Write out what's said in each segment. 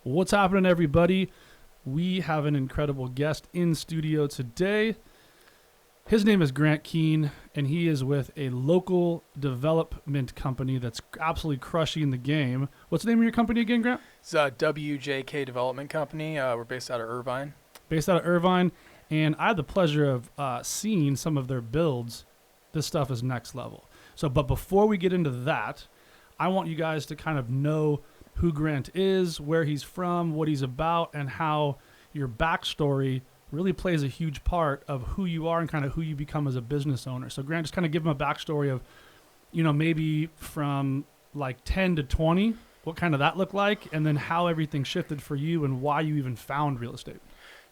What's happening, everybody? We have an incredible guest in studio today. His name is Grant Keene, and he is with a local development company that's absolutely crushing the game. What's the name of your company again, Grant? It's a WJK Development Company. We're based out of Irvine. Based out of Irvine, and I had the pleasure of seeing some of their builds. This stuff is next level. But before we get into that, I want you guys to kind of know who Grant is, where he's from, what he's about, and how your backstory really plays a huge part of who you are and kind of who you become as a business owner. So Grant, just kind of give him a backstory of, maybe from like 10 to 20, what kind of that looked like, and then how everything shifted for you and why you even found real estate.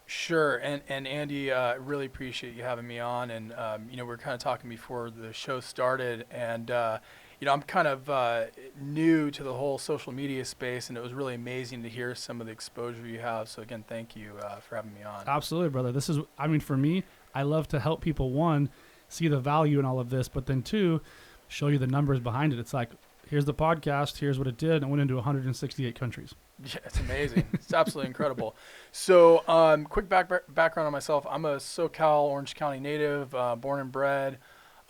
Sure, and Andy, really appreciate you having me on. And we were kind of talking before the show started, and I'm kind of new to the whole social media space, and it was really amazing to hear some of the exposure you have. So again, thank you for having me on. Absolutely, brother. This is, for me, I love to help people, one, see the value in all of this, but then two, show you the numbers behind it. It's like, here's the podcast, here's what it did, and it went into 168 countries. Yeah, it's amazing. It's absolutely incredible. So quick background on myself. I'm a SoCal, Orange County native, born and bred.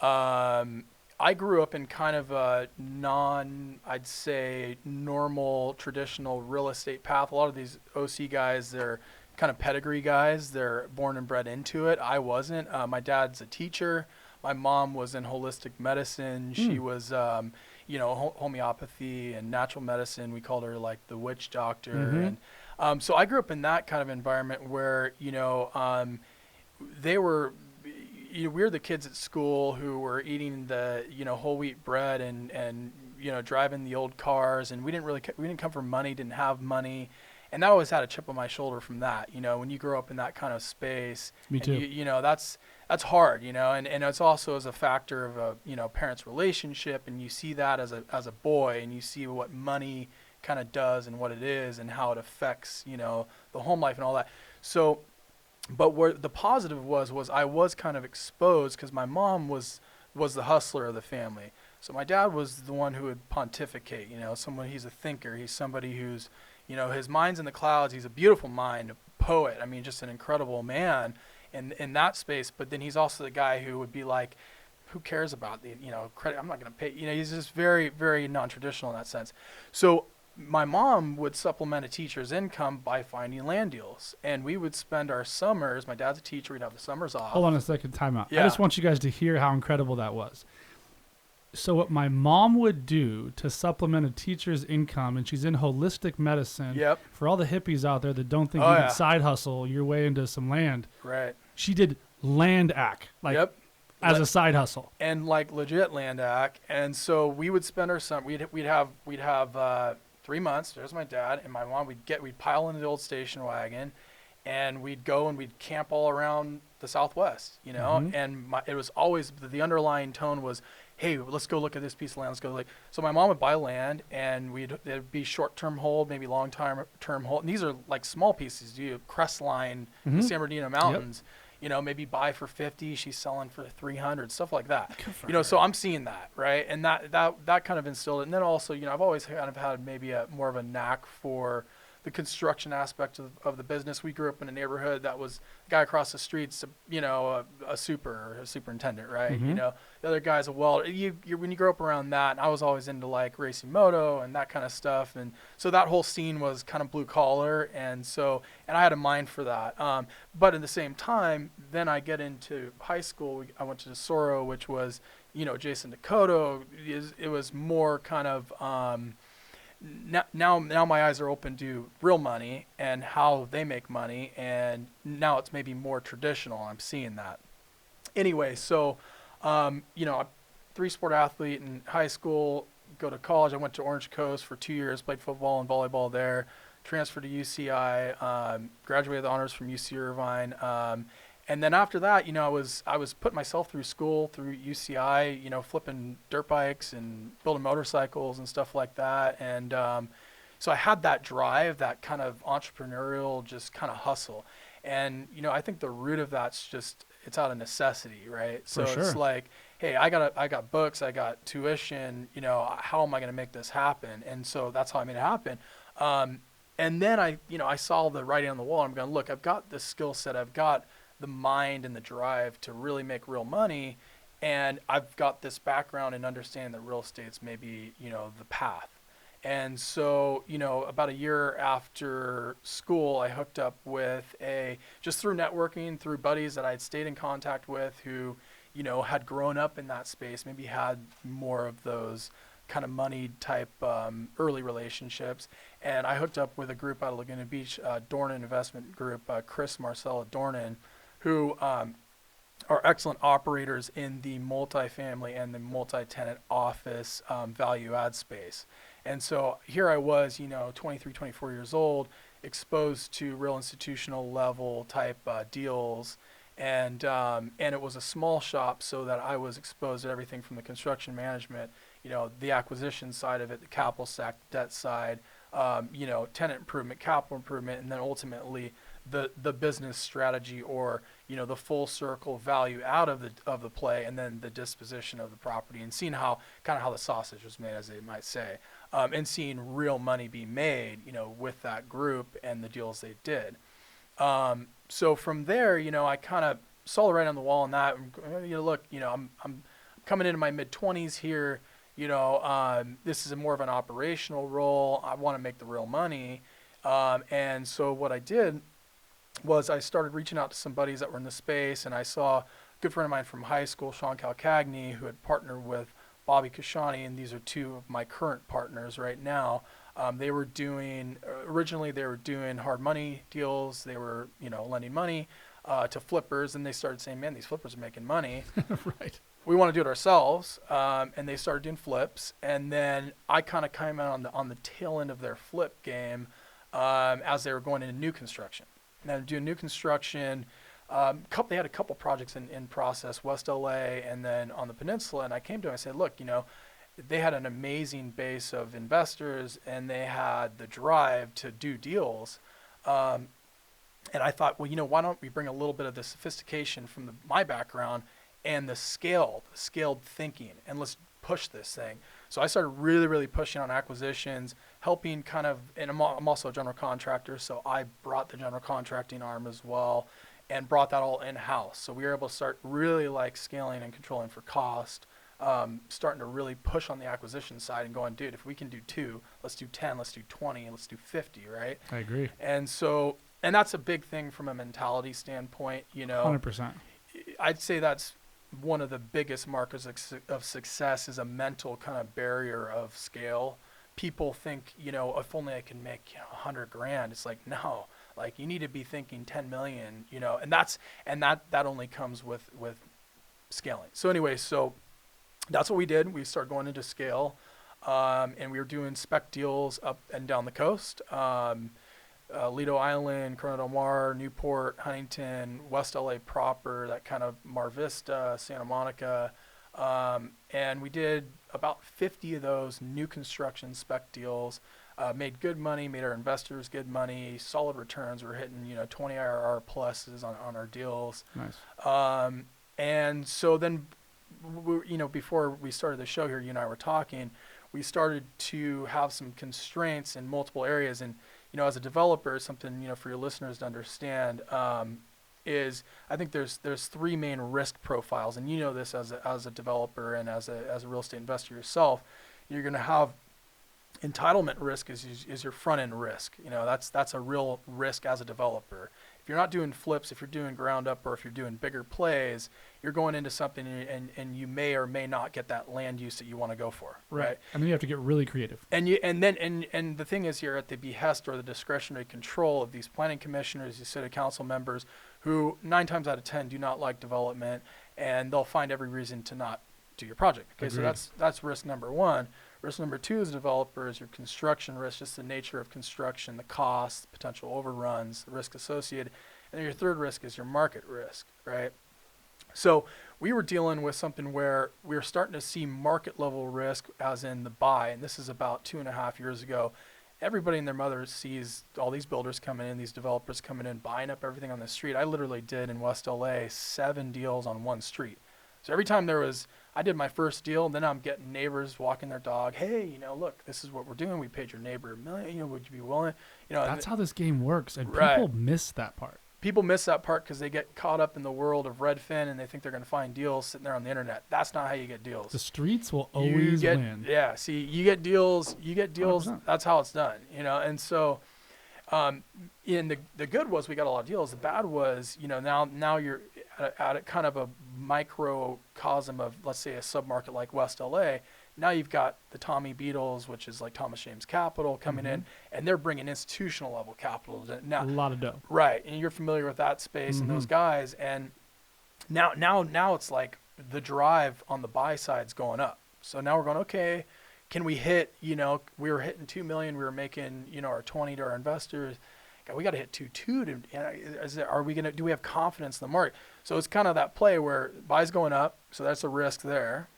I grew up in kind of a I'd say, normal, traditional real estate path. A lot of these OC guys, they're kind of pedigree guys. They're born and bred into it. I wasn't. My dad's a teacher. My mom was in holistic medicine. She was, homeopathy and natural medicine. We called her like the witch doctor. Mm-hmm. And so I grew up in that kind of environment where, they were, we were the kids at school who were eating the, whole wheat bread and driving the old cars. And we didn't come from money, didn't have money. And I always had a chip on my shoulder from that. When you grow up in that kind of space. Me too. That's hard, and it's also as a factor of a, parent's relationship. And you see that as a boy, and you see what money kind of does and what it is and how it affects, the home life and all that. So, but where the positive was I was kind of exposed because my mom was the hustler of the family. So my dad was the one who would pontificate, he's a thinker. He's somebody who's, his mind's in the clouds. He's a beautiful mind, a poet. Just an incredible man in that space. But then he's also the guy who would be like, who cares about the, credit? I'm not going to pay. He's just very, very non-traditional in that sense. So my mom would supplement a teacher's income by finding land deals. And we would spend our summers, my dad's a teacher, we'd have the summers off. Hold on a second, time out. Yeah. I just want you guys to hear how incredible that was. So what my mom would do to supplement a teacher's income, and she's in holistic medicine. Yep. For all the hippies out there that don't think you can side hustle your way into some land. Right. She did land ac, as a side hustle. And like legit land ac. And so we would spend our summer, we'd have 3 months. There's my dad and my mom. We'd pile into the old station wagon, and we'd go and we'd camp all around the Southwest, Mm-hmm. and it was always, the underlying tone was, hey, let's go look at this piece of land. Let's go so my mom would buy land, and it'd be short-term hold, maybe long-term hold. And these are like small pieces. You crestline, the San Bernardino Mountains, maybe buy for 50, she's selling for 300, stuff like that. So I'm seeing that, right? And that kind of instilled it. And then also, I've always kind of had maybe more of a knack for the construction aspect of the business. We grew up in a neighborhood that was the guy across the street's, a superintendent, right? Mm-hmm. The other guy's a welder. When you grow up around that, and I was always into like racing moto and that kind of stuff. And so that whole scene was kind of blue collar. And I had a mind for that. But at the same time, then I get into high school. I went to Soro, which was, Jason Dakota. It was more kind of, now my eyes are open to real money and how they make money, and now it's maybe more traditional. I'm seeing that. Anyway, so, I'm a 3-sport athlete in high school, go to college. I went to Orange Coast for 2 years, played football and volleyball there, transferred to UCI, graduated with honors from UC Irvine. And then after that, I was putting myself through school, through UCI, flipping dirt bikes and building motorcycles and stuff like that. And so I had that drive, that kind of entrepreneurial, just kind of hustle. And, I think the root of that's just, it's out of necessity, right? So For sure. It's like, hey, I got books, I got tuition, how am I going to make this happen? And so that's how I made it happen. And then I saw the writing on the wall. I'm going, look, I've got the skill set. I've got the mind and the drive to really make real money. And I've got this background in understanding that real estate's maybe, the path. And so, about a year after school, I hooked up with just through networking, through buddies that I'd stayed in contact with who, had grown up in that space, maybe had more of those kind of money type early relationships. And I hooked up with a group out of Laguna Beach, Dornan Investment Group, Chris Marcella Dornan, who are excellent operators in the multifamily and the multi-tenant office value add space. And so here I was, 23, 24 years old, exposed to real institutional level type deals. And it was a small shop, so that I was exposed to everything from the construction management, the acquisition side of it, the capital stack, debt side, tenant improvement, capital improvement, and then ultimately the business strategy, or the full circle value out of the play, and then the disposition of the property, and seeing how the sausage was made, as they might say, and seeing real money be made, with that group and the deals they did. So from there, I kind of saw the writing on the wall on that. Look, I'm coming into my mid-20s here. This is more of an operational role. I want to make the real money. And so what I did was I started reaching out to some buddies that were in the space, and I saw a good friend of mine from high school, Sean Calcagni, who had partnered with Bobby Kashani, and these are two of my current partners right now. Originally they were doing hard money deals. They were, lending money to flippers, and they started saying, man, these flippers are making money. Right. We want to do it ourselves. And they started doing flips. And then I kind of came out on the tail end of their flip game as they were going into new construction. And then doing new construction, they had a couple projects in process, West LA and then on the peninsula. And I came to them and I said, look, they had an amazing base of investors, and they had the drive to do deals. And I thought, well, why don't we bring a little bit of the sophistication from my background and the scaled thinking, and let's push this thing. So I started really, really pushing on acquisitions, helping and I'm also a general contractor, so I brought the general contracting arm as well and brought that all in-house. So we were able to start really scaling and controlling for cost. Starting to really push on the acquisition side and going, dude, if we can do 2, let's do 10, let's do 20, and let's do 50, right? I agree. And so, and that's a big thing from a mentality standpoint, 100%. I'd say that's one of the biggest markers of success, is a mental kind of barrier of scale. People think, if only I can make, $100,000. It's like, no, you need to be thinking 10 million, and that only comes with scaling. So anyway, that's what we did. We started going into scale, and we were doing spec deals up and down the coast. Lido Island, Corona del Mar, Newport, Huntington, West LA proper, that kind of Mar Vista, Santa Monica. And we did about 50 of those new construction spec deals, made good money, made our investors good money, solid returns. We're hitting, 20 IRR pluses on our deals. Nice. And so then, before we started the show here, you and I were talking, we started to have some constraints in multiple areas. And, as a developer, something, for your listeners to understand, is I think there's 3 main risk profiles. And this as a developer and as a real estate investor yourself. You're going to have entitlement risk is your front end risk. That's a real risk as a developer. If you're not doing flips, if you're doing ground up, or if you're doing bigger plays, you're going into something and you may or may not get that land use that you want to go for. Right. And then you have to get really creative. And the thing is, here at the behest or the discretionary control of these planning commissioners, these city council members, who 9 times out of 10 do not like development, and they'll find every reason to not do your project. Okay, Agreed. So that's risk number 1. Risk number 2 as a developer is your construction risk, just the nature of construction, the cost, the potential overruns, the risk associated. And then your third risk is your market risk, right? So we were dealing with something where we were starting to see market level risk as in the buy, and this is about 2.5 years ago. Everybody and their mother sees all these builders coming in, these developers coming in, buying up everything on the street. I literally did in West LA 7 deals on one street. So every time there was I did my first deal, and then I'm getting neighbors walking their dog. Hey, look, this is what we're doing. We paid your neighbor $1 million. Would you be willing? That's how this game works, and Right. people miss that part. People miss that part because they get caught up in the world of Redfin and they think they're going to find deals sitting there on the internet. That's not how you get deals. The streets will always win. Yeah. See, you get deals. 100%. That's how it's done. And so, in the good was we got a lot of deals. The bad was, now you're at a kind of a microcosm of, let's say, a submarket like West LA. Now you've got the Tommy Beatles, which is like Thomas James Capital, coming in, and they're bringing institutional level capital. Now, a lot of dough. Right, and you're familiar with that space and those guys. And now it's like the drive on the buy side's going up. So now we're going, okay, can we hit? We were hitting 2 million. We were making our 20 to our investors. God, we got to hit 2.2 to. Do we have confidence in the market? So it's kind of that play where buy's going up. So that's a risk there.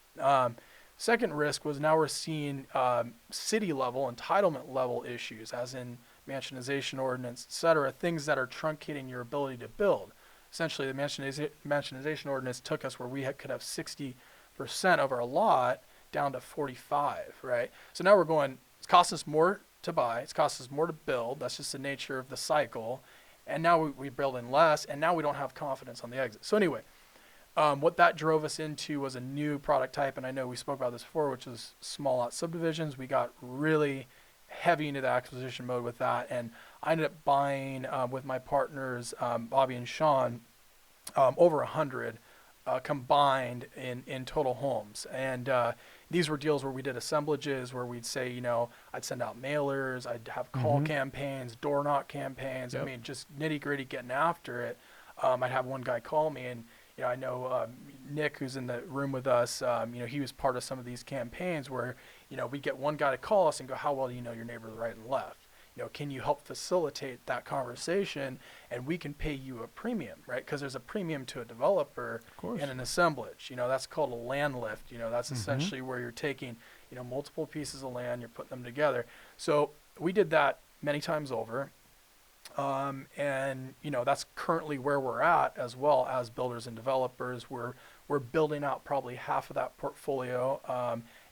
Second risk was now we're seeing city level, entitlement level issues, as in mansionization ordinance, et cetera, things that are truncating your ability to build. Essentially, the mansionization ordinance took us where we could have 60% of our lot down to 45, right? So now we're going, it's costing us more to buy, it's costing us more to build. That's just the nature of the cycle. And now we're building less, and now we don't have confidence on the exit. So anyway, what that drove us into was a new product type, and I know we spoke about this before, which is small lot subdivisions. We got really heavy into the acquisition mode with that, and I ended up buying with my partners, Bobby and Sean, over 100 combined in total homes. And these were deals where we did assemblages where we'd say, I'd send out mailers, I'd have call campaigns, door knock campaigns. Yep. I mean, just nitty gritty getting after it. I'd have one guy call me, and I know Nick, who's in the room with us, he was part of some of these campaigns where, we get one guy to call us and go, how well do you know your neighbor right and left? Can you help facilitate that conversation, and we can pay you a premium, right? Because there's a premium to a developer and an assemblage. That's called a land lift. That's essentially where you're taking, multiple pieces of land, you're putting them together. So we did that many times over. And that's currently where we're at, as well as builders and developers. We're building out probably half of that portfolio,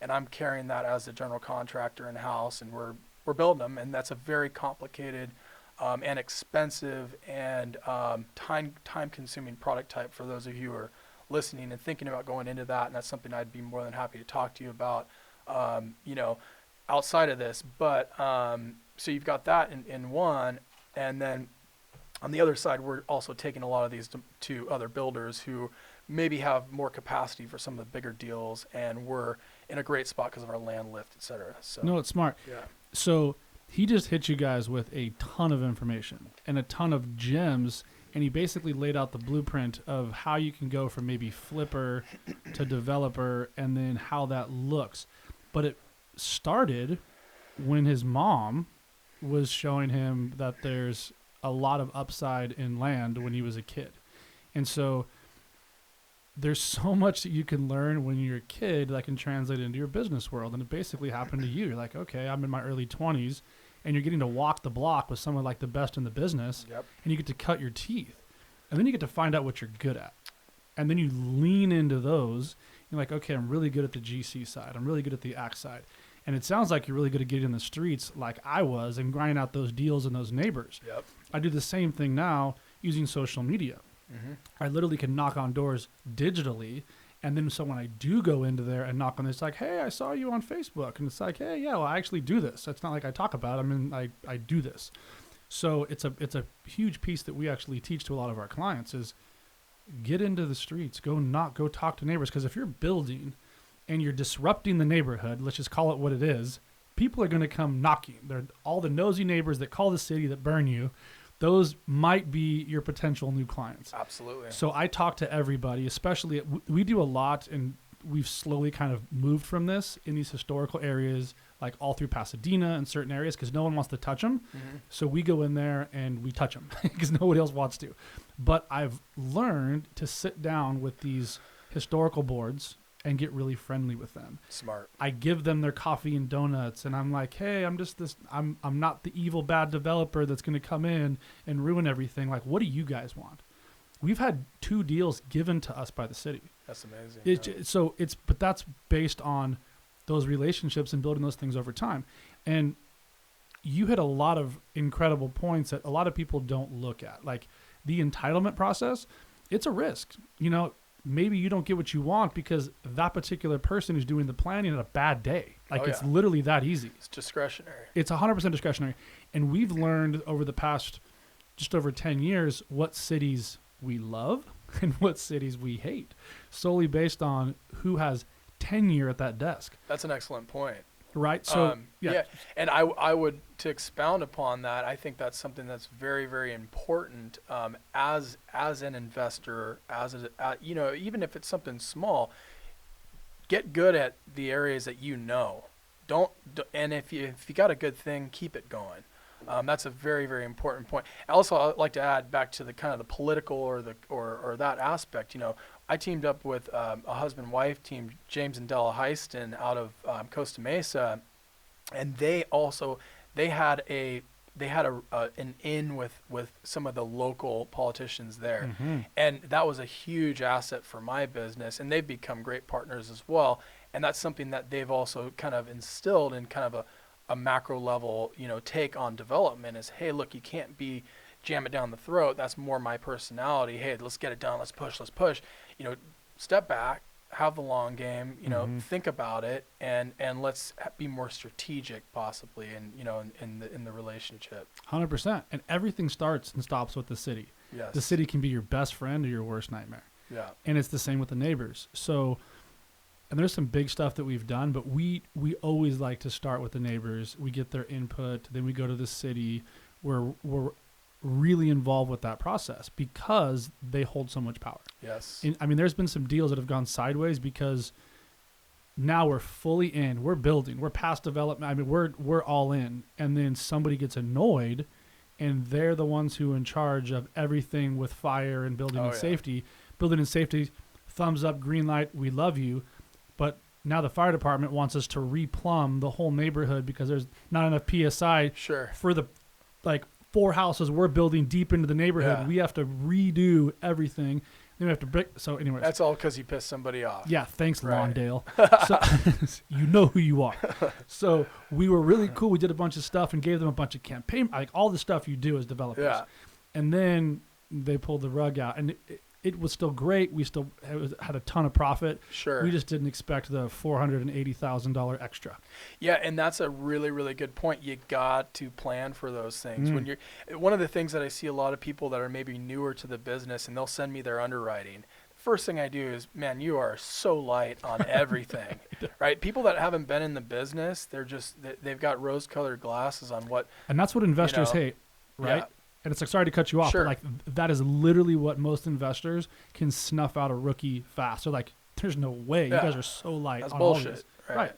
and I'm carrying that as a general contractor in house, and we're building them, and that's a very complicated and expensive and time consuming product type for those of you who are listening and thinking about going into that. And that's something I'd be more than happy to talk to you about outside of this. But so you've got that in one. And then on the other side, we're also taking a lot of these to other builders who maybe have more capacity for some of the bigger deals, and we're in a great spot because of our land lift, et cetera. So, no, it's smart. Yeah. So he just hit you guys with a ton of information and a ton of gems, and he basically laid out the blueprint of how you can go from maybe flipper to developer, and then how that looks. But it started when his mom was showing him that there's a lot of upside in land when he was a kid. And so there's so much that you can learn when you're a kid that can translate into your business world. And it basically happened to you. You're like, okay, I'm in my early 20s, and you're getting to walk the block with someone like the best in the business. Yep. And you get to cut your teeth. And then you get to find out what you're good at. And then you lean into those. You're like, okay, I'm really good at the GC side. I'm really good at the ACT side. And it sounds like you're really good at getting in the streets like I was and grinding out those deals and those neighbors. Yep. I do the same thing now using social media. Mm-hmm. I literally can knock on doors digitally. And then so when I do go into there and knock on this, it's like, hey, I saw you on Facebook. And it's like, hey, yeah, well, I actually do this. It's not like I talk about it. I mean, I do this. So it's a huge piece that we actually teach to a lot of our clients is get into the streets, go talk to neighbors. Because if you're building and you're disrupting the neighborhood, let's just call it what it is, people are going to come knocking. They're all the nosy neighbors that call the city that burn you. Those might be your potential new clients. Absolutely. So I talk to everybody, especially we do a lot, and we've slowly kind of moved from this in these historical areas, like all through Pasadena and certain areas, because no one wants to touch them. Mm-hmm. So we go in there and we touch them because nobody else wants to. But I've learned to sit down with these historical boards and get really friendly with them. Smart. I give them their coffee and donuts, and I'm like, hey, I'm not the evil bad developer that's going to come in and ruin everything. Like, what do you guys want? We've had 2 deals given to us by the city. That's amazing. But that's based on those relationships and building those things over time. And you hit a lot of incredible points that a lot of people don't look at. Like the entitlement process, it's a risk. Maybe you don't get what you want because that particular person who's doing the planning had a bad day. Like it's literally that easy. It's discretionary. It's 100% discretionary. And we've learned over the past just over 10 years what cities we love and what cities we hate, solely based on who has tenure at that desk. That's an excellent point. Right. So and I would, to expound upon that, I think that's something that's very, very important as an investor, even if it's something small, get good at the areas that and if you got a good thing, keep it going. That's a very, very important point. Also, I'd like to add back to the kind of the political or that aspect. I teamed up with a husband-wife team, James and Della Heiston, out of Costa Mesa, and they had an in with some of the local politicians there, and that was a huge asset for my business. And they've become great partners as well. And that's something that they've also kind of instilled in kind of a macro level, take on development is, hey, look, you can't be jam it down the throat. That's more my personality. Hey, let's get it done. Let's push. Step back, have the long game, think about it, and let's be more strategic possibly in the relationship. 100%. And everything starts and stops with the city. Yes. The city can be your best friend or your worst nightmare. Yeah. And it's the same with the neighbors. So, and there's some big stuff that we've done, but we always like to start with the neighbors. We get their input, then we go to the city. We're really involved with that process because they hold so much power. Yes. There's been some deals that have gone sideways because now we're fully in, we're building, we're past development. We're all in, and then somebody gets annoyed and they're the ones who are in charge of everything with fire and building and safety. Building and safety, thumbs up, green light, we love you. But now the fire department wants us to replumb the whole neighborhood because there's not enough PSI for the 4 houses we're building deep into the neighborhood. Yeah. We have to redo everything. Then we have to break. So anyways. That's all because you pissed somebody off. Yeah. Thanks, Lawndale. So you know who you are. So we were really cool. We did a bunch of stuff and gave them a bunch of campaign, all the stuff you do as developers. Yeah. And then they pulled the rug out, and it was still great. We still had a ton of profit. Sure. We just didn't expect the $480,000 extra. Yeah, and that's a really, really good point. You got to plan for those things. When one of the things that I see a lot of people that are maybe newer to the business, and they'll send me their underwriting. First thing I do is, man, you are so light on everything, right? People that haven't been in the business, they've got rose-colored glasses on what. And that's what investors hate, right? Yeah. And it's sorry to cut you off, but that is literally what most investors can snuff out a rookie fast. They're like, there's no way. You guys are so light. That's on bullshit. All this. Right.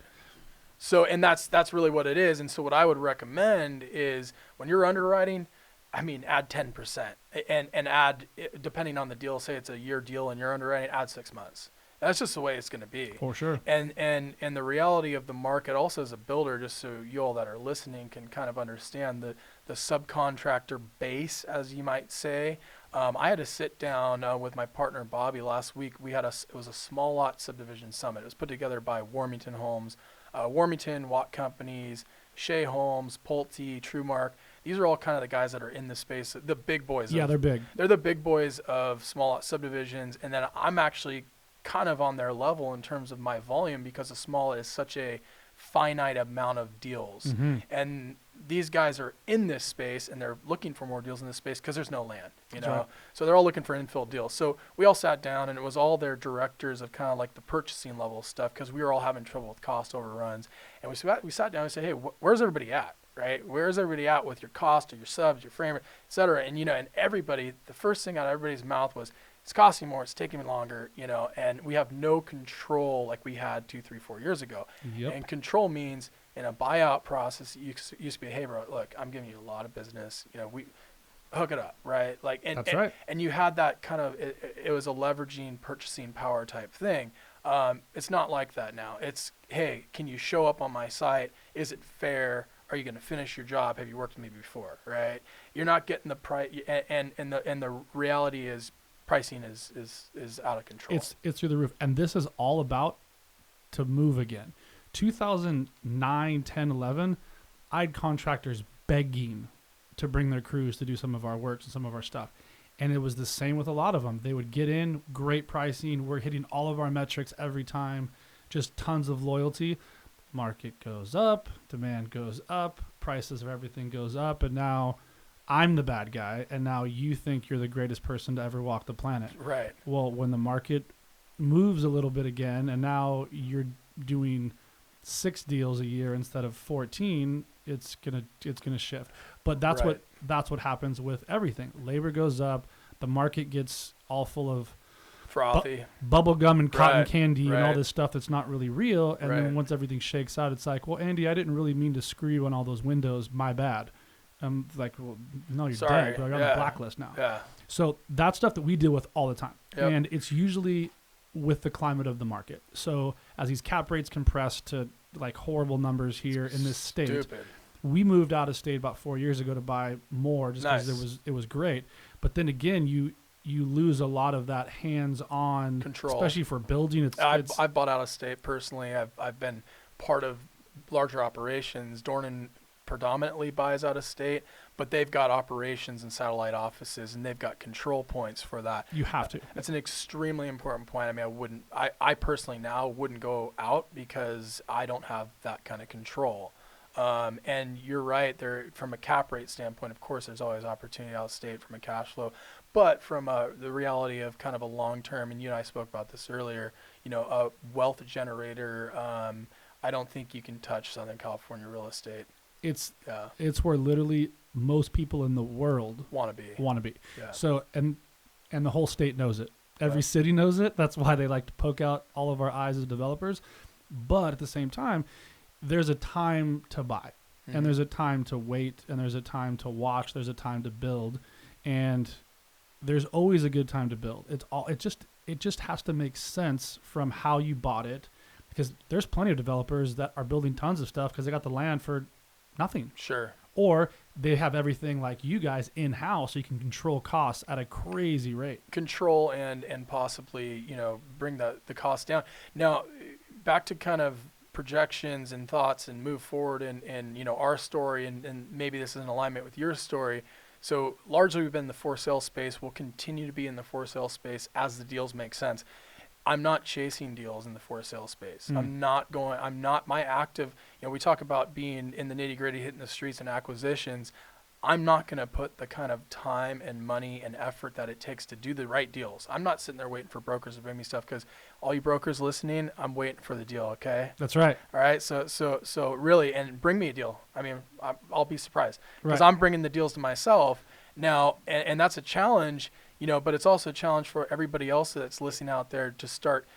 So, and that's really what it is. And so what I would recommend is when you're underwriting, add 10% and add, depending on the deal, say it's a year deal and you're underwriting, add 6 months. That's just the way it's going to be. For sure. And the reality of the market also as a builder, just so you all that are listening can kind of understand the subcontractor base, as you might say. I had to sit down with my partner Bobby last week. It was a small lot subdivision summit. It was put together by Warmington Homes, Warmington, Watt Companies, Shea Homes, Pulte, Trumark. These are all kind of the guys that are in the space, the big boys. Yeah, they're big. They're the big boys of small lot subdivisions. And then I'm actually kind of on their level in terms of my volume because a small is such a finite amount of deals. And these guys are in this space and they're looking for more deals in this space because there's no land, Right. So they're all looking for infill deals. So we all sat down and it was all their directors of kind of like the purchasing level stuff because we were all having trouble with cost overruns. And we sat down and said, hey, where's everybody at? Right? Where's everybody at with your cost or your subs, your frame, et cetera? And, and everybody, the first thing out of everybody's mouth was, it's costing more, it's taking longer, and we have no control like we had 2, 3, 4 years ago. Yep. And control means in a buyout process, it used to be, hey, bro, look, I'm giving you a lot of business. We hook it up, right? That's right. And you had that kind of, it was a leveraging purchasing power type thing. It's not like that now. It's, hey, can you show up on my site? Is it fair? Are you going to finish your job? Have you worked with me before, right? You're not getting the price, and the reality is, pricing is out of control. It's through the roof. And this is all about to move again. 2009, 10, 11, I had contractors begging to bring their crews to do some of our work and some of our stuff. And it was the same with a lot of them. They would get in, great pricing. We're hitting all of our metrics every time, just tons of loyalty. Market goes up, demand goes up, prices of everything goes up, and now I'm the bad guy, and now you think you're the greatest person to ever walk the planet. Right. Well, when the market moves a little bit again, and now you're doing 6 deals a year instead of 14, it's gonna shift. But that's what happens with everything. Labor goes up, the market gets all full of frothy bubble gum and cotton candy and all right. this stuff that's not really real. And Right. then once everything shakes out, it's like, well, Andy, I didn't really mean to screw you on all those windows. My bad. I'm like, well, no, you're Sorry. dead. You're on the blacklist now. Yeah. So that's stuff that we deal with all the time. Yep. And it's usually with the climate of the market. So as these cap rates compress to like horrible numbers here in this state, Stupid. we moved out of state about 4 years ago to buy more just because Nice. it was great. But then again, you lose a lot of that hands-on Control. especially for building. I've bought out of state personally. I've been part of larger operations. Dornan predominantly buys out of state, but they've got operations and satellite offices, and they've got control points for that. you have to. That's an extremely important point. I mean, I personally now wouldn't go out because I don't have that kind of control. And you're right there from a cap rate standpoint. Of course, there's always opportunity out of state from a cash flow, but from the reality of kind of a long term, and you and I spoke about this earlier, a wealth generator, I don't think you can touch Southern California real estate. It's where literally most people in the world Want to be. Yeah. So and the whole state knows it. Every Right. city knows it. That's why they like to poke out all of our eyes as developers. But at the same time, there's a time to buy, Mhm. and there's a time to wait, and there's a time to watch, there's a time to build, and there's always a good time to build. It just has to make sense from how you bought it, because there's plenty of developers that are building tons of stuff because they got the land for nothing, Sure. or they have everything like you guys in-house, so you can control costs at a crazy rate. Control and possibly bring the cost down. Now back to kind of projections and thoughts and move forward and our story, and maybe this is in alignment with your story. So largely we've been in the for sale space. We'll continue to be in the for sale space as the deals make sense. I'm not chasing deals in the for sale space. I'm not my active, we talk about being in the nitty gritty, hitting the streets and acquisitions. I'm not going to put the kind of time and money and effort that it takes to do the right deals. I'm not sitting there waiting for brokers to bring me stuff, because all you brokers listening, I'm waiting for the deal. Okay. That's right. All right. So really, and bring me a deal. I mean, I'll be surprised, because Right. I'm bringing the deals to myself now. And that's a challenge, but it's also a challenge for everybody else that's listening out there to start,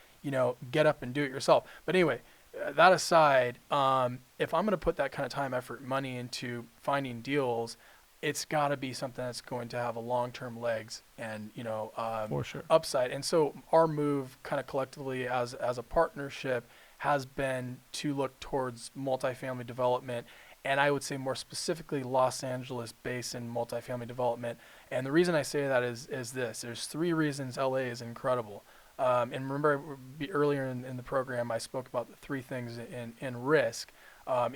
get up and do it yourself. But anyway, that aside, if I'm going to put that kind of time, effort, money into finding deals, it's got to be something that's going to have a long-term legs and, For sure. upside. And so our move kind of collectively as a partnership has been to look towards multifamily development. And I would say more specifically Los Angeles basin multifamily development. And the reason I say that is this. There's 3 reasons LA is incredible. And remember earlier in the program, I spoke about the 3 things in risk. Or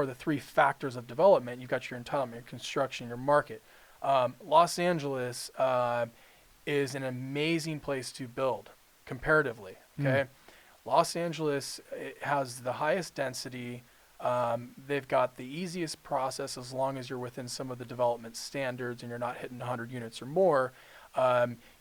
the 3 factors of development. You've got your entitlement, your construction, your market. Los Angeles is an amazing place to build comparatively. Okay, Los Angeles has the highest density. They've got the easiest process as long as you're within some of the development standards and you're not hitting 100 units or more.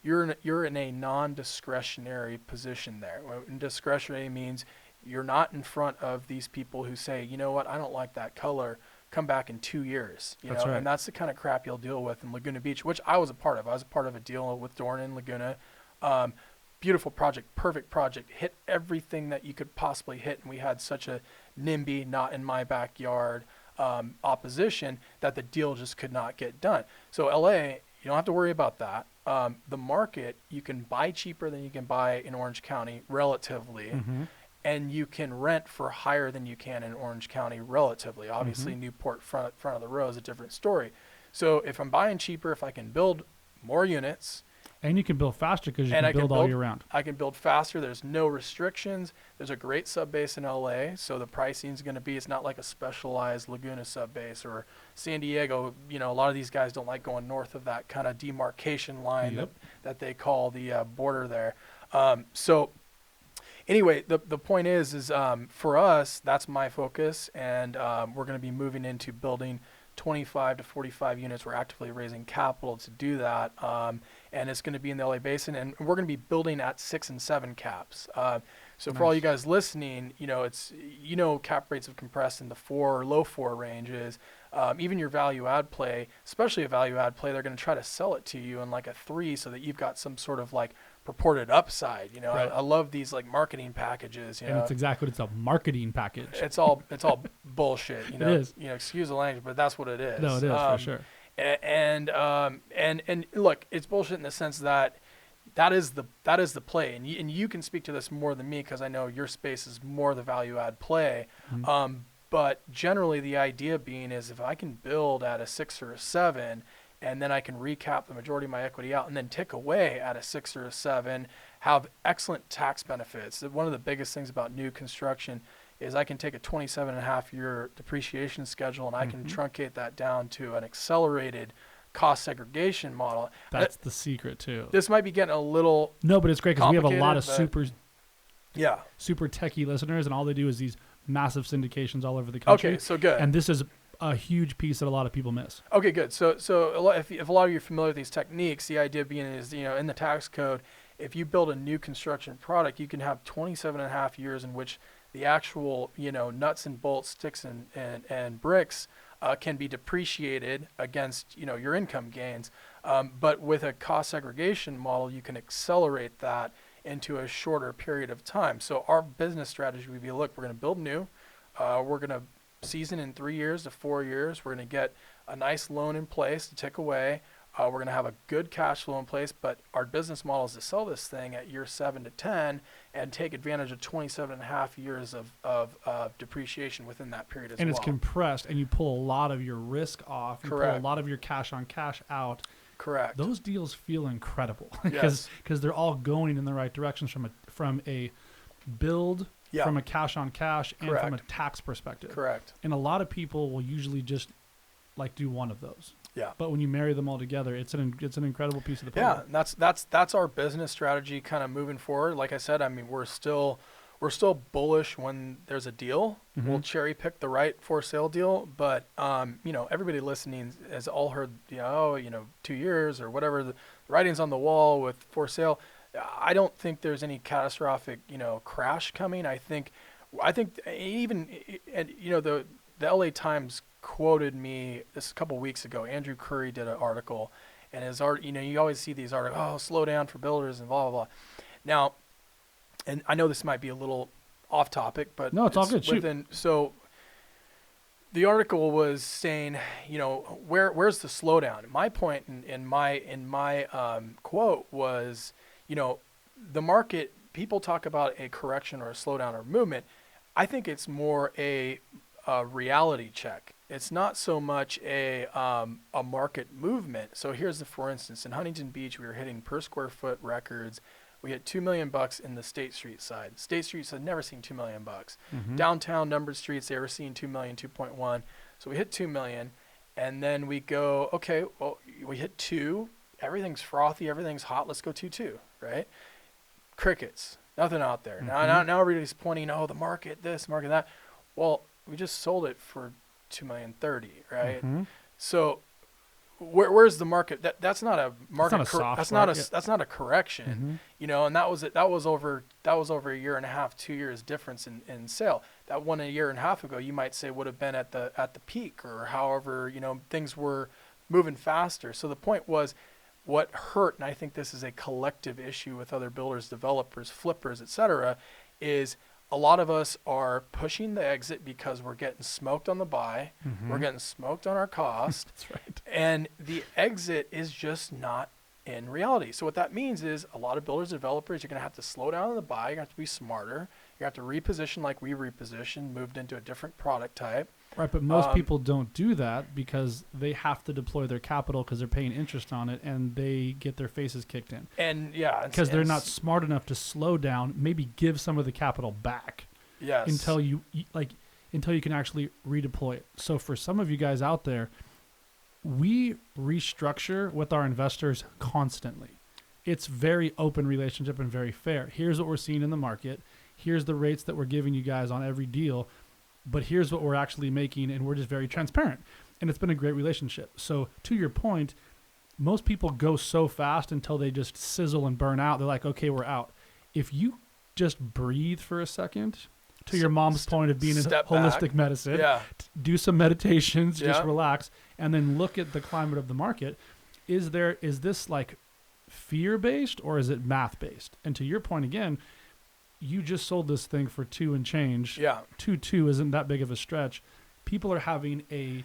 You're in a non-discretionary position there. And discretionary means you're not in front of these people who say, you know what, I don't like that color. Come back in 2 years. That's right. And that's the kind of crap you'll deal with in Laguna Beach, which I was a part of. I was a part of a deal with Dornan in Laguna. Beautiful project, perfect project, hit everything that you could possibly hit. And we had such a NIMBY, not in my backyard opposition that the deal just could not get done. So LA, you don't have to worry about that. The market, you can buy cheaper than you can buy in Orange County relatively. Mm-hmm. And you can rent for higher than you can in Orange County relatively. Obviously, Newport front of the row is a different story. So if I'm buying cheaper, if I can build more units And you can build faster because you And can build all year round. I can build faster. There's no restrictions. There's a great subbase in LA, so the pricing is going to be, it's not like a specialized Laguna subbase or San Diego. You know, a lot of these guys don't like going north of that kind of demarcation line that they call the border there. So anyway, the point is for us, that's my focus, and we're going to be moving into building 25 to 45 units. We're actively raising capital to do that, and it's going to be in the LA Basin, and we're going to be building at 6 and 7 caps. So for all you guys listening, you know, cap rates have compressed in the 4 or low 4 ranges. Even your value add play, especially a value add play, they're going to try to sell it to you in like a 3 so that you've got some sort of like purported upside. You know, Right. I love these like marketing packages. You And know, it's exactly what it's a marketing package. it's all bullshit. You know, It is. You know, excuse the language, but that's what it is. No, it is for sure. And look, it's bullshit in the sense that that is the play, and you can speak to this more than me because I know your space is more the value add play. Mm-hmm. But generally, the idea being is if I can build at a 6 or a 7, and then I can recap the majority of my equity out, and then tick away at a 6 or a 7, have excellent tax benefits. One of the biggest things about new construction is I can take a 27.5-year depreciation schedule, and I can truncate that down to an accelerated cost segregation model. That's the secret too. This might be getting a little No, but it's great because we have a lot of complicated, super techie listeners, and all they do is these massive syndications all over the country. Okay, so good. And this is a huge piece that a lot of people miss. Okay, good. So if a lot of you are familiar with these techniques, the idea being is, you know, in the tax code, if you build a new construction product, you can have 27.5 years in which the actual, you know, nuts and bolts, sticks and bricks can be depreciated against, you know, your income gains. But with a cost segregation model, you can accelerate that into a shorter period of time. So our business strategy would be, look, we're going to build new. We're going to season in 3 years to 4 years. We're going to get a nice loan in place to tick away. We're going to have a good cash flow in place, but our business model is to sell this thing at year 7 to 10 and take advantage of 27.5 years of depreciation within that period as well. And it's compressed, and you pull a lot of your risk off. You Correct. pull a lot of your cash on cash out. Correct. Those deals feel incredible Yes. because they're all going in the right directions from a build, Yeah. from a cash on cash, and from a Correct. tax perspective. Correct. And a lot of people will usually just like do one of those. Yeah. But when you marry them all together, it's an incredible piece of the Yeah, puzzle. that's our business strategy kind of moving forward. Like I said, I mean, we're still bullish when there's a deal. Mhm. We'll cherry pick the right for sale deal, but you know, everybody listening has all heard, 2 years or whatever, the writing's on the wall with for sale. I don't think there's any catastrophic, crash coming. I think even, and the LA Times quoted me this a couple weeks ago. Andrew Curry did an article, and his art, you always see these articles, oh, slow down for builders and blah, blah, blah. Now, and I know this might be a little off topic, but No, it's all good. Shoot. So the article was saying, where's the slowdown? My point in my quote was, the market, people talk about a correction or a slowdown or movement. I think it's more a reality check. It's not so much a market movement. So here's for instance, in Huntington Beach, we were hitting per square foot records. We hit $2 million in the State Street side. State Streets had never seen $2 million. Mhm. Downtown numbered streets, they were seeing 2 million, 2.1. So we hit 2 million, and then we go, okay, well, we hit 2. Everything's frothy, everything's hot. Let's go 2.2, right? Crickets, nothing out there. Mhm. Now everybody's pointing, oh, the market this, market that. Well, we just sold it for $2,030,000, right? Mhm. So where's the market? That's not a market. That's not a soft that's market. that's not a correction. Mhm. And that was over a year and a half, 2 years difference in sale. That one a year and a half ago, you might say would have been at the peak, or however, things were moving faster. So the point was, what hurt, and I think this is a collective issue with other builders, developers, flippers, etc., is a lot of us are pushing the exit because we're getting smoked on the buy, we're Mhm. getting smoked on our cost, That's right. and the exit is just not in reality. So what that means is a lot of builders, developers, you're going to have to slow down on the buy. You're going to have to be smarter. You're You have to reposition like we repositioned, moved into a different product type. Right, but most people don't do that because they have to deploy their capital because they're paying interest on it, and they get their faces kicked in. And yeah, because they're not smart enough to slow down, maybe give some of the capital back. Yes. Until you can actually redeploy it. So for some of you guys out there, we restructure with our investors constantly. It's very open relationship and very fair. Here's what we're seeing in the market. Here's the rates that we're giving you guys on every deal. But here's what we're actually making, and we're just very transparent. And it's been a great relationship. So to your point, most people go so fast until they just sizzle and burn out. They're like, okay, we're out. If you just breathe for a second, to your mom's point of being in holistic medicine, do some meditations, just relax, and then look at the climate of the market. Is this like fear-based or is it math-based? And to your point again, you just sold this thing for 2 and change. Yeah. 2 isn't that big of a stretch. People are having a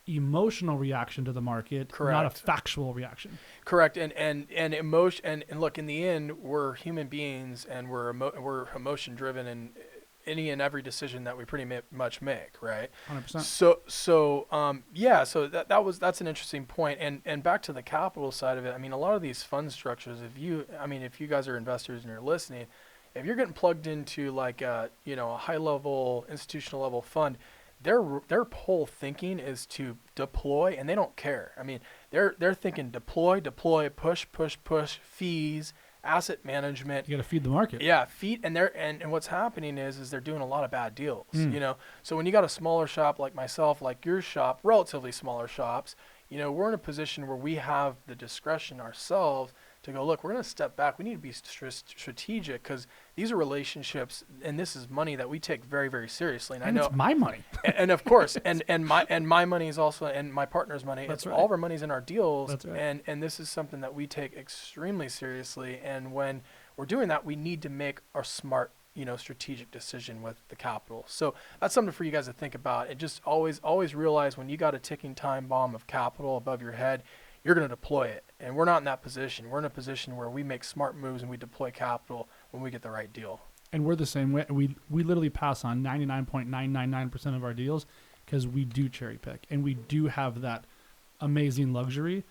emotional reaction to the market, not a factual reaction. Correct. And emotion and look, in the end, we're human beings and we're emotion driven in any and every decision that we pretty much make, right? 100%. So that's an interesting point. And back to the capital side of it, I mean, a lot of these fund structures, if you guys are investors and you're listening, if you're getting plugged into like a high level institutional level fund, their whole thinking is to deploy, and they don't care. I mean, they're thinking deploy, push, fees, asset management. You got to feed the market. Yeah, and what's happening is they're doing a lot of bad deals. So when you got a smaller shop like myself, like your shop, relatively smaller shops, we're in a position where we have the discretion ourselves to go, look, we're going to step back. We need to be strategic because these are relationships, and this is money that we take very, very seriously. And I know it's my money, and of course, and my money is also, and my partner's money. That's right. All of our money's in our deals. That's right. And this is something that we take extremely seriously. And when we're doing that, we need to make our smart, strategic decision with the capital. So that's something for you guys to think about. And just always realize when you got a ticking time bomb of capital above your head, you're going to deploy it. And we're not in that position. We're in a position where we make smart moves and we deploy capital when we get the right deal. And we're the same way. We literally pass on 99.999% of our deals because we do cherry pick and we do have that amazing luxury.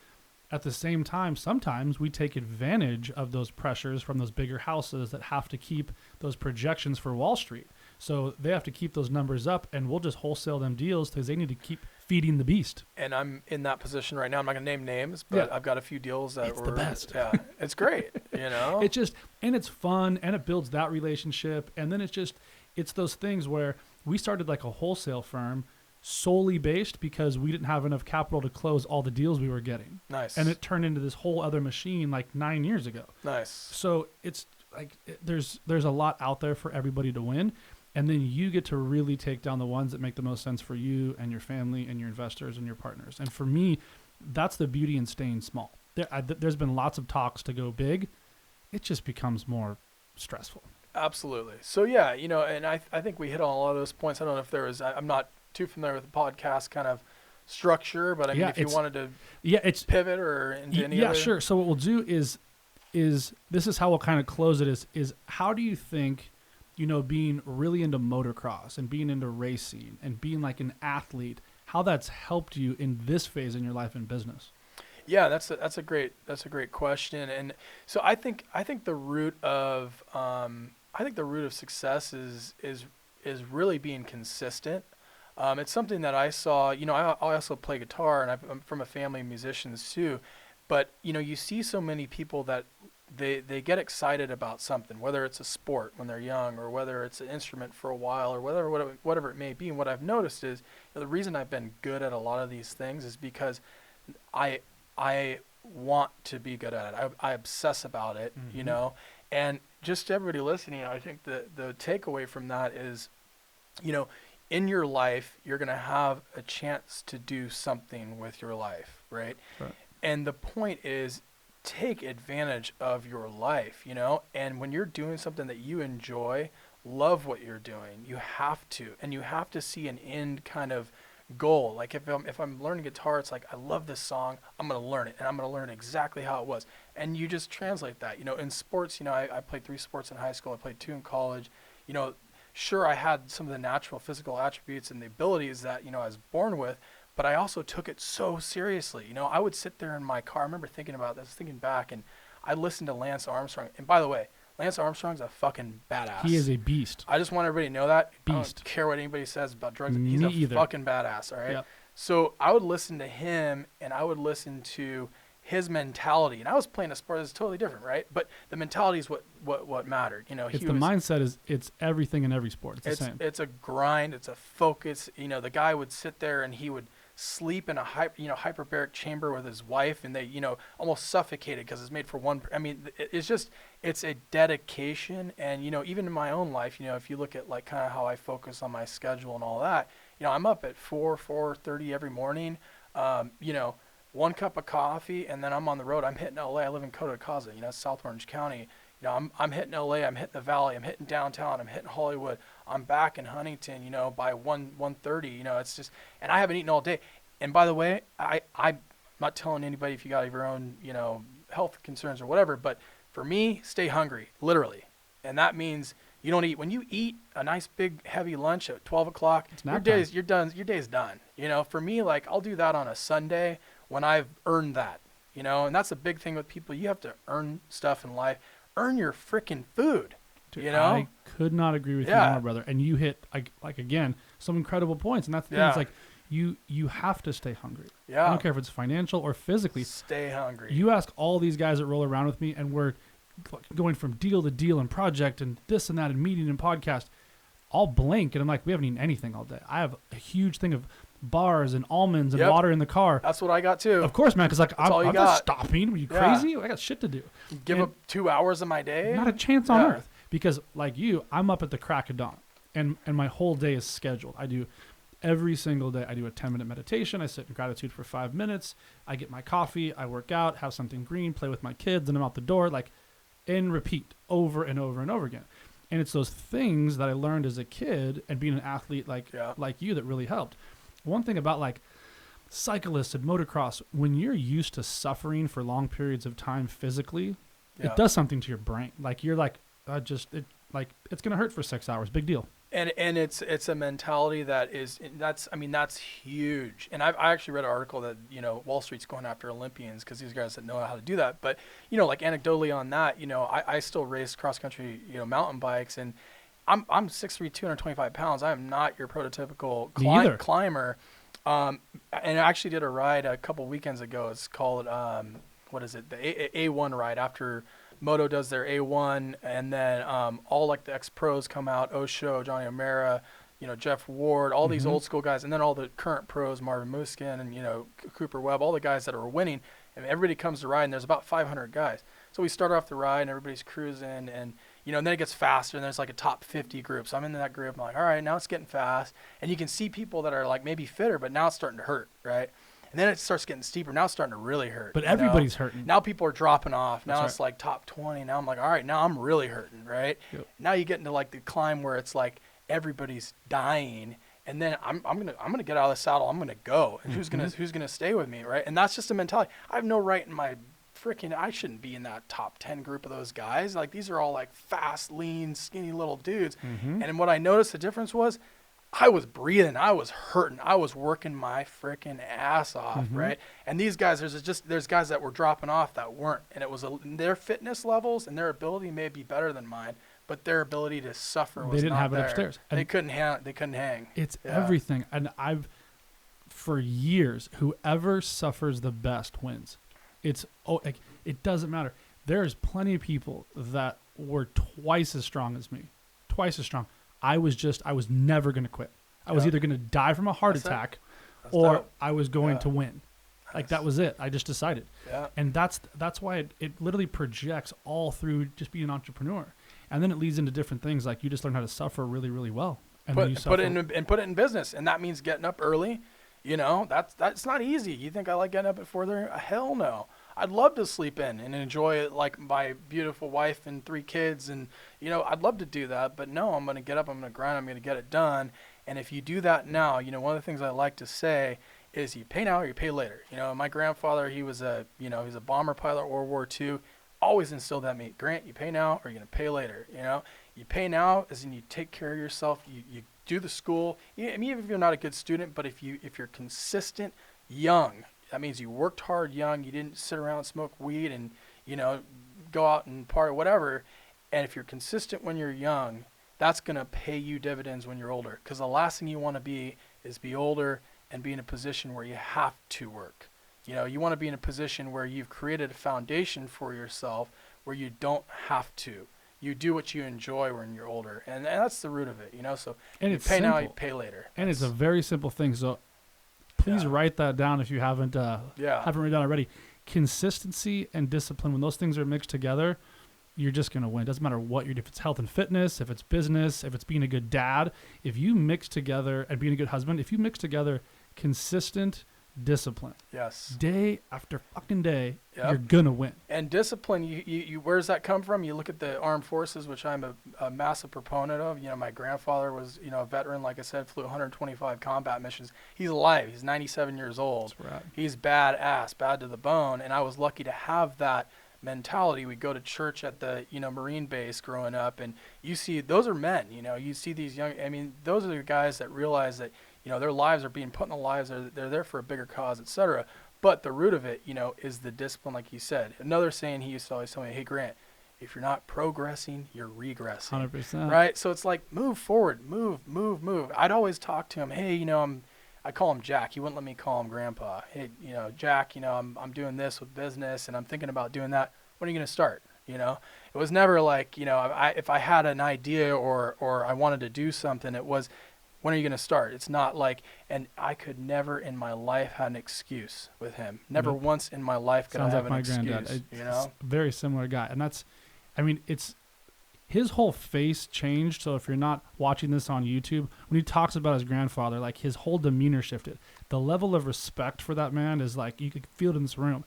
At the same time, sometimes we take advantage of those pressures from those bigger houses that have to keep those projections for Wall Street. So they have to keep those numbers up, and we'll just wholesale them deals because they need to keep feeding the beast. And I'm in that position right now. I'm not going to name names, but I've got a few deals that it's the best. Yeah, it's great. And it's fun, and it builds that relationship. And then it's those things where we started like a wholesale firm solely based because we didn't have enough capital to close all the deals we were getting. Nice. And it turned into this whole other machine like 9 years ago. Nice. So it's like there's a lot out there for everybody to win. And then you get to really take down the ones that make the most sense for you and your family and your investors and your partners. And for me, that's the beauty in staying small. There's been lots of talks to go big. It just becomes more stressful. Absolutely. So yeah, and I think we hit on a lot of those points. I don't know if there was, I'm not too familiar with the podcast kind of structure, but I mean, if you wanted to pivot or into any other. Yeah, sure. So what we'll do is this is how we'll kind of close it is how do you think, being really into motocross and being into racing and being like an athlete, how that's helped you in this phase in your life and business? Yeah, that's a great question. And so I think the root of success is really being consistent. It's something that I saw, I also play guitar and I'm from a family of musicians too, but you see so many people that they get excited about something, whether it's a sport when they're young or whether it's an instrument for a while or whatever it may be. And what I've noticed is the reason I've been good at a lot of these things is because I want to be good at it. I obsess about it, and just to everybody listening, I think the takeaway from that is, in your life, you're going to have a chance to do something with your life, right? And the point is, take advantage of your life, and when you're doing something that you enjoy, love what you're doing, you have to see an end kind of goal. Like if I'm learning guitar, it's like, I love this song, I'm going to learn it, and I'm going to learn exactly how it was. And you just translate that, in sports, I played 3 sports in high school, I played 2 in college. sure, I had some of the natural physical attributes and the abilities that, I was born with, but I also took it so seriously. I would sit there in my car. I remember thinking about this, thinking back, and I listened to Lance Armstrong. And by the way, Lance Armstrong's a fucking badass. He is a beast. I just want everybody to know that. Beast. I don't care what anybody says about drugs. He's Me a either. fucking badass, all right? Yep. So I would listen to him, and I would listen to his mentality. And I was playing a sport that's totally different, right? But the mentality is what mattered. It's the mindset it's everything in every sport. It's the same. It's a grind. It's a focus. The guy would sit there and he would sleep in a hyperbaric chamber with his wife, and they almost suffocated because it's made for one. I mean, it's a dedication. And even in my own life, if you look at like kind of how I focus on my schedule and all that, I'm up at 4:30 every morning. One cup of coffee, and then I'm on the road. I'm hitting LA. I live in Coto Casa, South Orange County. I'm hitting LA. I'm hitting the Valley. I'm hitting downtown. I'm hitting Hollywood. I'm back in Huntington, by 1:30. It's just, and I haven't eaten all day. And by the way, I'm not telling anybody if you got your own, health concerns or whatever, but for me, stay hungry, literally. And that means you don't eat. When you eat a nice big heavy lunch at 12 o'clock, your day's done. For me, like I'll do that on a Sunday when I've earned that, and that's a big thing with people. You have to earn stuff in life. Earn your freaking food. Dude, I could not agree with you more, brother. And you hit like again some incredible points, and that's the thing. It's like you have to stay hungry. Yeah. I don't care if it's financial or physically. Stay hungry. You ask all these guys that roll around with me, and we're going from deal to deal and project and this and that and meeting and podcast. I'll blink and I'm like, we haven't eaten anything all day. I have a huge thing of bars and almonds and water in the car. That's what I got too. Of course, man, because like I'm not stopping. Are you crazy? I got shit to do. Give up 2 hours of my day? Not a chance on earth. Because like you, I'm up at the crack of dawn, and my whole day is scheduled. I do every single day. I do a 10-minute meditation. I sit in gratitude for 5 minutes. I get my coffee. I work out, have something green, play with my kids, and I'm out the door. Like, and repeat over and over and over again. And it's those things that I learned as a kid and being an athlete like you that really helped. One thing about like cyclists and motocross, when you're used to suffering for long periods of time physically, it does something to your brain. Like you're like, it's going to hurt for 6 hours. Big deal. And it's a mentality that's huge. And I actually read an article that, Wall Street's going after Olympians because these guys that know how to do that. But, like anecdotally on that, I still race cross country, mountain bikes, and I'm 6'3", 225 pounds. I am not your prototypical climber. And I actually did a ride a couple weekends ago. It's called, what is it? The A1 ride after Moto does their A1, and then all like the ex-pros come out, Osho, Johnny O'Mara, Jeff Ward, all these old school guys, and then all the current pros, Marvin Muskin and, Cooper Webb, all the guys that are winning, and everybody comes to ride, and there's about 500 guys. So we start off the ride, and everybody's cruising, and, and then it gets faster, and there's like a top 50 group. So I'm in that group. I'm like, all right, now it's getting fast. And you can see people that are like maybe fitter, but now it's starting to hurt, right? And then it starts getting steeper. Now it's starting to really hurt. But everybody's hurting. Now people are dropping off. Now it's like top 20. Now I'm like, all right, now I'm really hurting, right? Yep. Now you get into like the climb where it's like everybody's dying, and then I'm gonna get out of the saddle. I'm gonna go. And who's gonna stay with me, right? And that's just a mentality. I have no right in my I shouldn't be in that top 10 group of those guys. Like these are all like fast, lean, skinny little dudes. And what I noticed the difference was, I was breathing, I was hurting, I was working my freaking ass off, right? And these guys, there's guys that were dropping off that weren't, and it was their fitness levels and their ability may be better than mine, but their ability to suffer was they didn't not have there. it upstairs. They couldn't hang. It's everything, and for years, whoever suffers the best wins. It doesn't matter. There's plenty of people that were twice as strong as me, twice as strong. I was never going to quit. I was either going to die from a heart attack or dope. I was going to win. Like that was it. I just decided. Yeah. And that's why it literally projects all through just being an entrepreneur. And then it leads into different things. Like you just learn how to suffer really, really well. And put it in business. And that means getting up early. That's not easy. You think I like getting up at 4:30? Hell no. I'd love to sleep in and enjoy it like my beautiful wife and 3 kids. And, I'd love to do that. But no, I'm going to get up. I'm going to grind. I'm going to get it done. And if you do that now, one of the things I like to say is you pay now or you pay later. My grandfather, he was a bomber pilot, World War II. Always instilled that in me. Grant, you pay now or you're going to pay later. You pay now, as in you take care of yourself. You do the school. I mean, even if you're not a good student, but if you're consistent, young, that means you worked hard young. You didn't sit around and smoke weed and, go out and party, whatever. And if you're consistent when you're young, that's going to pay you dividends when you're older. Because the last thing you want to be is be older and be in a position where you have to work. You want to be in a position where you've created a foundation for yourself where you don't have to. You do what you enjoy when you're older. And that's the root of it, So and you it's pay simple. now, you pay later. And it's a very simple thing. So please write that down if you haven't written down already. Consistency and discipline, when those things are mixed together, you're just going to win. It doesn't matter what you're doing. If it's health and fitness, if it's business, if it's being a good dad, if you mix together and being a good husband, if you mix together consistent discipline, yes, day after fucking day, you're going to win. And discipline, you where does that come from? You look at the armed forces, which I'm a massive proponent of. My grandfather was, a veteran, like I said, flew 125 combat missions. He's alive. He's 97 years old. That's right. He's badass, bad to the bone. And I was lucky to have that mentality. We go to church at the Marine base growing up, and you see those are men. You see these young. I mean, those are the guys that realize that their lives are being put in the lives. They're there for a bigger cause, etc. But the root of it, is the discipline, like you said. Another saying he used to always tell me, "Hey Grant, if you're not progressing, you're regressing." 100%. Right. So it's like move forward, move. I'd always talk to him. Hey, I call him Jack. He wouldn't let me call him Grandpa. Hey, Jack, I'm doing this with business and I'm thinking about doing that. When are you going to start? It was never like, if I had an idea or I wanted to do something, it was, when are you going to start? It's not like, and I could never in my life have an excuse with him. Never once in my life could I have an excuse. Granddad. Very similar guy. And it's his whole face changed. So if you're not watching this on YouTube, when he talks about his grandfather, like his whole demeanor shifted. The level of respect for that man is like, you could feel it in this room.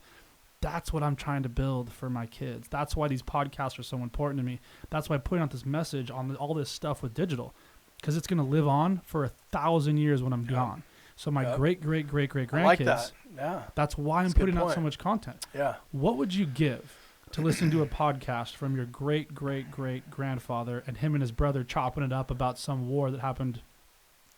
That's what I'm trying to build for my kids. That's why these podcasts are so important to me. That's why putting out this message on all this stuff with digital, because it's going to live on for 1,000 years when I'm gone. So my great grandkids. I like that. Yeah. That's why I'm putting out so much content. Yeah. What would you give to listen to a podcast from your great grandfather and him and his brother chopping it up about some war that happened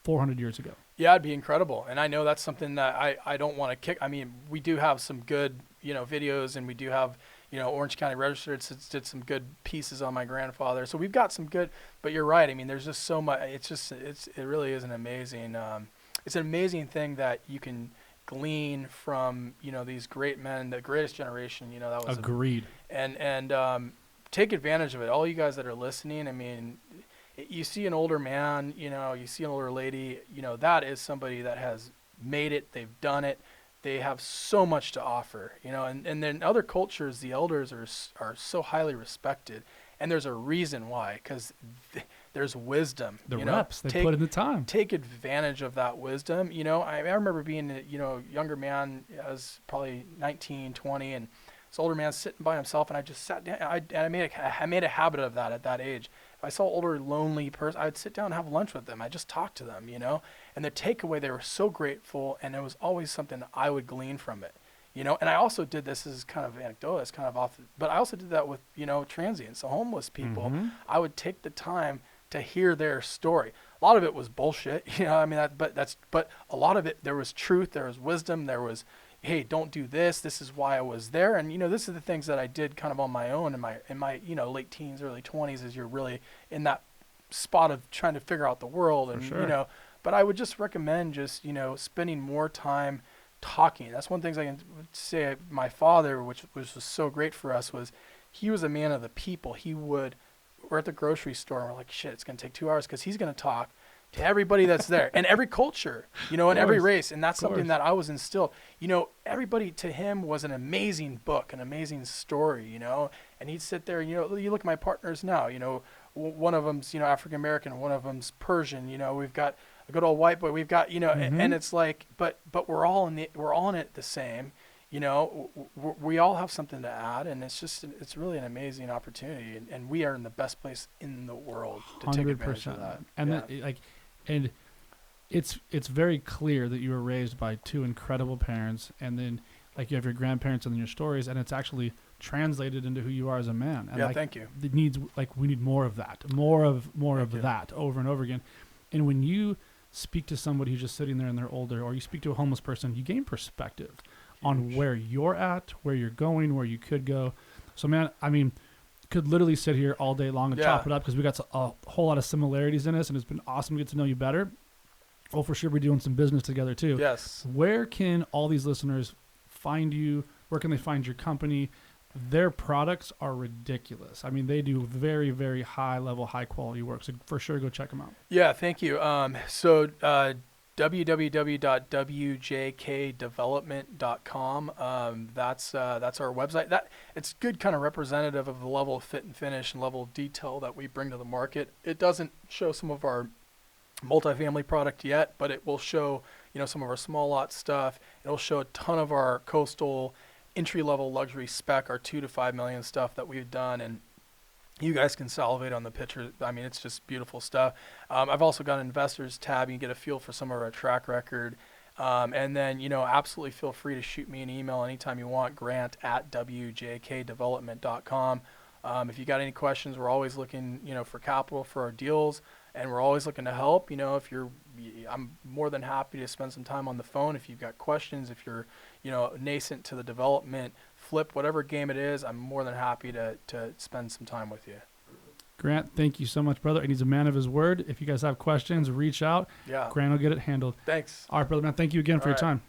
400 years ago? Yeah, it'd be incredible. And I know that's something that I don't want to kick. I mean, we do have some good, videos, and we do have, Orange County Register did some good pieces on my grandfather. So we've got some good, but you're right. I mean, there's just so much. It really is an amazing, it's an amazing thing that you can glean from, these great men, the greatest generation, that was agreed. And take advantage of it. All you guys that are listening, I mean, you see an older man, you see an older lady, that is somebody that has made it. They've done it. They have so much to offer, and then in other cultures, the elders are so highly respected, and there's a reason why, because there's wisdom. The reps, they put in the time. Take advantage of that wisdom. I remember being a younger man. I was probably 19, 20, and this older man sitting by himself, and I just sat down. I made a habit of that at that age. If I saw an older, lonely person, I'd sit down and have lunch with them. I just talked to them, And the takeaway, they were so grateful, and it was always something that I would glean from it, And I also did this as kind of anecdotal, it's kind of off, but I also did that with, transients, so homeless people. Mm-hmm. I would take the time to hear their story. A lot of it was bullshit, but a lot of it, there was truth, there was wisdom, there was, hey, don't do this. This is why I was there. And, this is the things that I did kind of on my own in my late teens, early 20s, as you're really in that spot of trying to figure out the world. And, sure. But I would just recommend just, spending more time talking. That's one thing I can say. My father, which was so great for us, was he was a man of the people. We're at the grocery store and we're like, shit, it's going to take 2 hours because he's going to talk to everybody that's there and every culture, and every race. And that's something that I was instilled, everybody to him was an amazing book, an amazing story, and he'd sit there, you look at my partners now, one of them's, African-American, one of them's Persian, we've got a good old white boy, we've got, mm-hmm. and it's like, but we're all in it the same, we all have something to add, and it's really an amazing opportunity, and we are in the best place in the world to take advantage of that. And And it's very clear that you were raised by two incredible parents, and then like you have your grandparents and then your stories, and it's actually translated into who you are as a man. And Yeah, thank you. It needs, like, we need more of that, more of you. that over and over again. And when you speak to somebody who's just sitting there and they're older, or you speak to a homeless person, you gain perspective on where you're at, where you're going, where you could go. So, man, I mean, could literally sit here all day long and chop it up, because we got a whole lot of similarities in us, and it's been awesome to get to know you better. Oh, for sure, we're doing some business together too. Yes. Where can all these listeners find you? Where can they find your company? Their products are ridiculous. I mean, they do very, very high level, high quality work. So for sure, go check them out. Yeah, thank you. So www.wjkdevelopment.com. That's our website. That it's good, kind of representative of the level of fit and finish and level of detail that we bring to the market. It doesn't show some of our multifamily product yet, but it will show, some of our small lot stuff. It'll show a ton of our coastal entry-level luxury spec, our 2 to 5 million stuff that we've done, and you guys can salivate on the picture. I mean, it's just beautiful stuff. I've also got an investors tab. You can get a feel for some of our track record. And then, absolutely feel free to shoot me an email anytime you want, grant@wjkdevelopment.com. If you got any questions, we're always looking, for capital for our deals, and we're always looking to help. I'm more than happy to spend some time on the phone. If you've got questions, if you're, nascent to the development, flip, whatever game it is, I'm more than happy to spend some time with you. Grant, thank you so much, brother. And he's a man of his word. If you guys have questions, reach out. Yeah. Grant will get it handled. Thanks. All right, brother, man. Thank you again for your time.